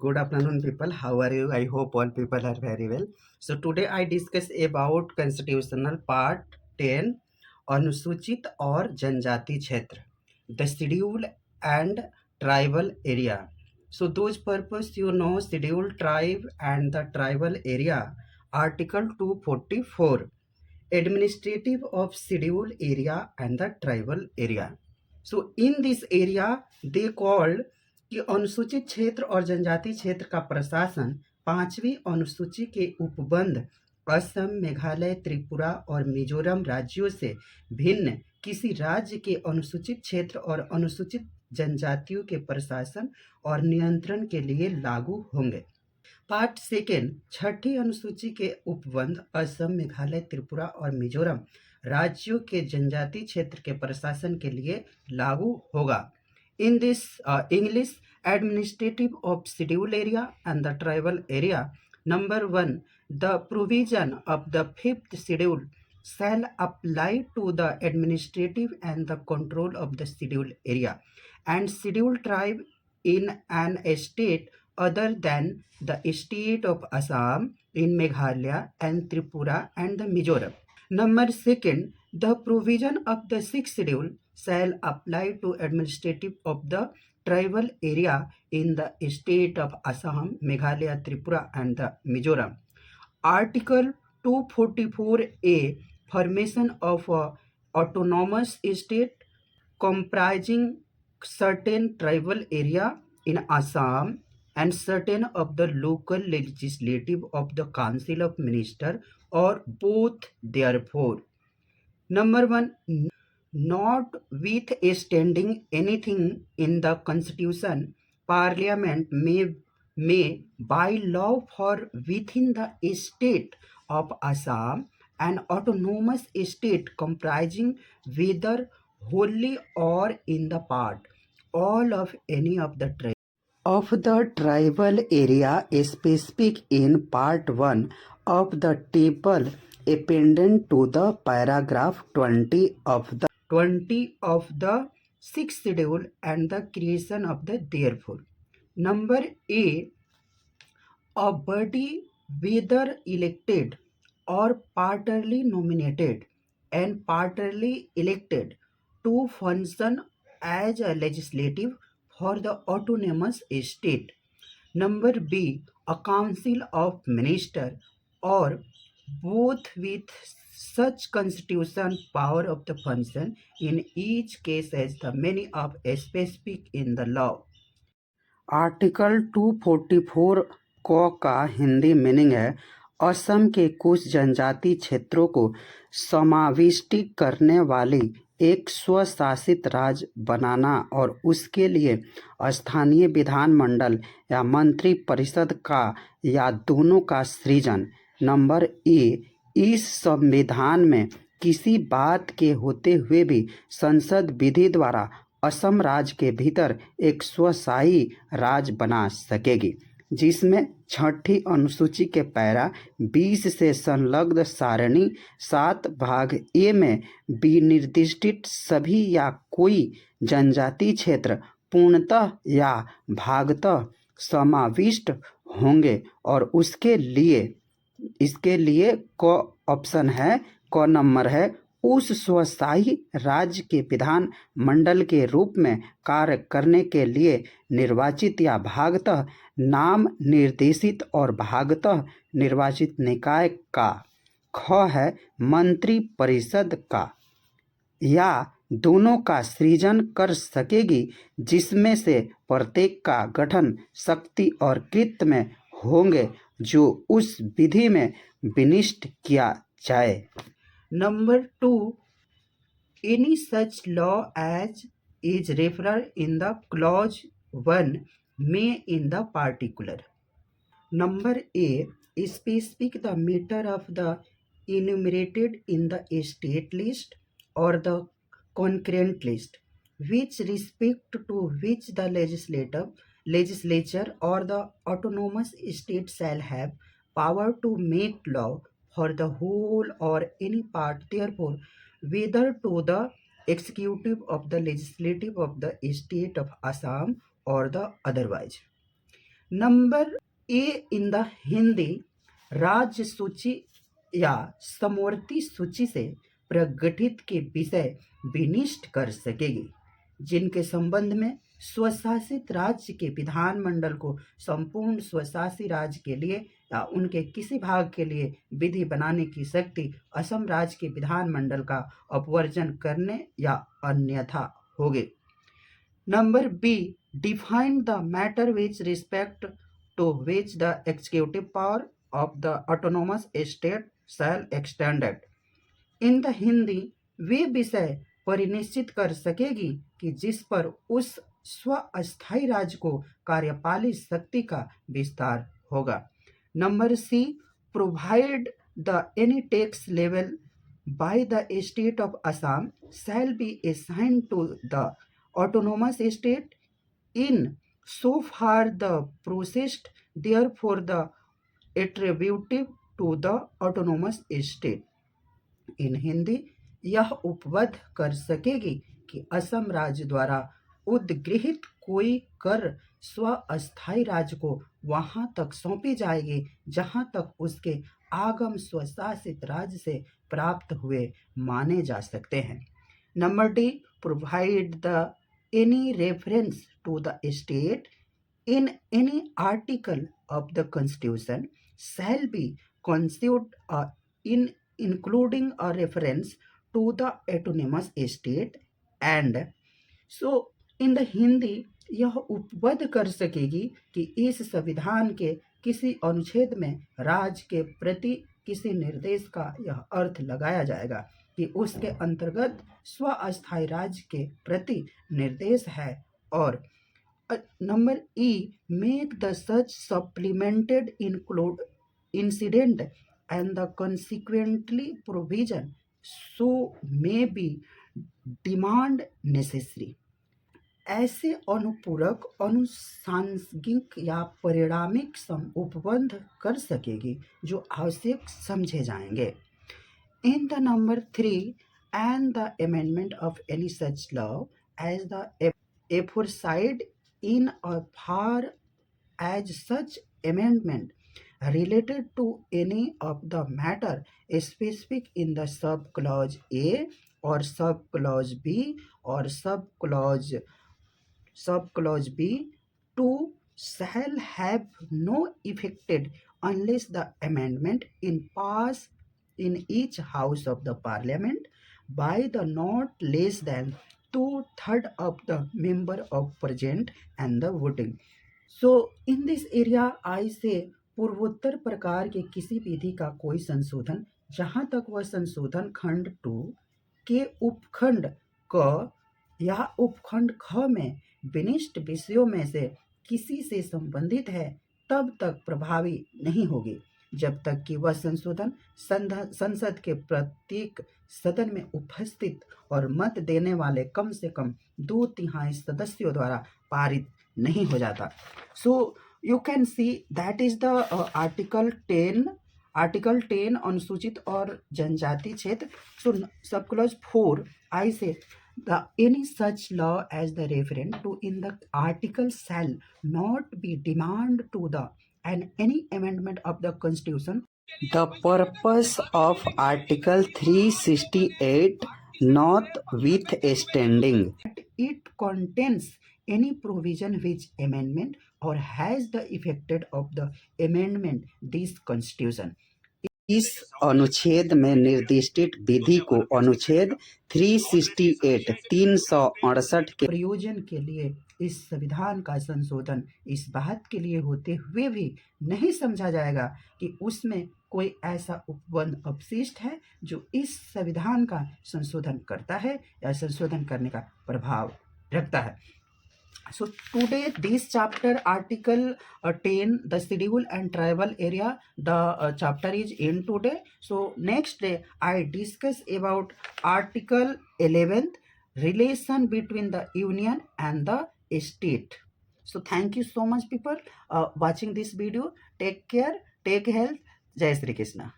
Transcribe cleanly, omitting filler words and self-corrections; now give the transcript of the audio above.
Good afternoon, people. How are you? I hope all people are very well. So today I discuss about constitutional part 10, अनुसूचित और जनजाति क्षेत्र, the schedule and tribal area. So those purpose scheduled tribe and the tribal area. Article 244, administrative of scheduled area and the tribal area. So in this area they called कि अनुसूचित क्षेत्र और जनजाति क्षेत्र का प्रशासन पांचवी अनुसूची के उपबंध असम, मेघालय, त्रिपुरा और मिजोरम राज्यों से भिन्न किसी राज्य के अनुसूचित क्षेत्र और अनुसूचित जनजातियों के प्रशासन और नियंत्रण के लिए लागू होंगे। पार्ट सेकेंड, छठी अनुसूची के उपबंध असम, मेघालय, त्रिपुरा और मिजोरम राज्यों के जनजाति क्षेत्र के प्रशासन के लिए लागू होगा। In this English, administrative of scheduled area and the tribal area. Number 1, the provision of the fifth schedule shall apply to the administrative and the control of the scheduled area and scheduled tribe in an state other than the state of Assam, in Meghalaya and Tripura and the Mizoram. Number 2, the provision of the sixth schedule shall apply to administrative of the tribal area in the state of Assam, Meghalaya, Tripura and the Mizoram. Article 244A, formation of a autonomous state comprising certain tribal area in Assam and certain of the local legislative of the Council of Ministers or both therefore. Number 1, notwithstanding anything in the Constitution, Parliament may by law for within the state of Assam an autonomous state comprising whether wholly or in the part all of any of the tribal area specific in part 1 of the table appended to the paragraph 20 of the sixth schedule and the creation of the therefore. Number A, a body whether elected or partly nominated and partly elected to function as a legislative for the autonomous state. Number B, a council of ministers or both with such constitution power of the function in each case as the many of specific in the law. Article 244 का Hindi meaning है असम के कुछ जनजाति क्षेत्रों को समाविष्ट करने वाली एक स्वशासित राज्य बनाना और उसके लिए स्थानीय विधानमंडल या मंत्री परिषद का या दोनों का सृजन। नंबर ए, इस संविधान में किसी बात के होते हुए भी संसद विधि द्वारा असम राज्य के भीतर एक स्वशाही राज्य बना सकेगी जिसमें छठी अनुसूची के पैरा 20 से संलग्न सारणी 7 भाग ए में विनिर्दिष्ट सभी या कोई जनजाति क्षेत्र पूर्णतः या भागतः समाविष्ट होंगे और इसके लिए क ऑप्शन है, क नंबर है, उस स्वशाही राज्य के विधान मंडल के रूप में कार्य करने के लिए निर्वाचित या भागतः नाम निर्देशित और भागतः निर्वाचित निकाय का। ख है मंत्री परिषद का या दोनों का सृजन कर सकेगी जिसमें से प्रत्येक का गठन शक्ति और कृत्य में होंगे जो उस विधि में विनिष्ट किया जाए। Number 2, any such law as is referred in the clause 1 may in the particular. Number A, specific the matter of the enumerated in the state list or the concurrent list, which respect to which the legislature or the autonomous state shall have power to make law for the whole or any part, therefore, whether to the executive of the legislative of the state of Assam or the otherwise. Number A in the Hindi, राज्य सूची या समवर्ती सूची से प्रगठित के विषय विनिष्ट कर सकेगी, जिनके संबंध में स्वशासित राज्य के विधानमंडल को संपूर्ण स्वशासी राज्य के लिए या उनके किसी भाग के लिए विधि बनाने की शक्ति असम राज्य के विधानमंडल का अपवर्जन करने या अन्यथा होगी। Number B, define the matter which respect to which the executive power of the autonomous state shall extended. In the Hindi, वे विषय परिनिश्चित कर सकेगी कि जिस पर उस स्व-अस्थायी राज्य को कार्यपालिक शक्ति का विस्तार होगा। Number C, provide the any tax level by the state of Assam shall be assigned to the autonomous state in so far the processed therefore the attributive to the autonomous state। इन हिंदी, यह उपबद्ध कर सकेगी कि असम राज्य द्वारा उद्गृहित कोई कर स्व अस्थायी राज्य को वहां तक सौंपी जाएगी जहां तक उसके आगम स्वशासित राज्य से प्राप्त हुए माने जा सकते हैं। Number D, provide the any reference to the state in any article of the constitution shall be considered in including a reference to the autonomous state and so in the Hindi, यह उपबद्ध कर सकेगी कि इस संविधान के किसी अनुच्छेद में राज्य के प्रति किसी निर्देश का यह अर्थ लगाया जाएगा कि उसके अंतर्गत स्व अस्थायी राज्य के प्रति निर्देश है। और number E, make the such supplemented include incident and the consequently provision so may be demand necessary। ऐसे अनुपूरक, अनुसांगिक या परिणामिक उपबंध कर सकेगी जो आवश्यक समझे जाएंगे। In the number 3, and the amendment of any such law as the aforesaid in a far as such amendment related to any of the matter specific in the sub clause A or sub clause B or sub clause B 2 shall have no effect unless the amendment in pass in each house of the parliament by the not less than 2/3 of the member of present and the voting। So in this area I say पूर्वोत्तर प्रकार के किसी विधि का कोई संशोधन जहां तक वह संशोधन खंड 2 के उपखंड क या उपखंड ख में विनिष्ट विषयों में से किसी से संबंधित है तब तक प्रभावी नहीं होगी, जब तक कि वह संशोधन संसद के प्रत्येक सदन में उपस्थित और मत देने वाले कम से कम 2/3 सदस्यों द्वारा पारित नहीं हो जाता। सो you can see that is the article 10 अनुसूचित और जनजाति क्षेत्र। so sub clause 4 I say the any such law as the referent to in the article shall not be demand to the and any amendment of the constitution। The purpose of article 368 notwithstanding it contains any provision which amendment or has the effect of the amendment this constitution। इस अनुच्छेद में निर्दिष्ट विधि को अनुच्छेद 368 के प्रयोजन के लिए इस संविधान का संशोधन इस बात के लिए होते हुए भी नहीं समझा जाएगा कि उसमें कोई ऐसा उपबंध अपशिष्ट है जो इस संविधान का संशोधन करता है या संशोधन करने का प्रभाव रखता है। So today this chapter article 10 the schedule and tribal area the chapter is in today। So next day I discuss about article 11 relation between the union and the state। So thank you so much people watching this video। Take care, take health। जय श्री कृष्णा।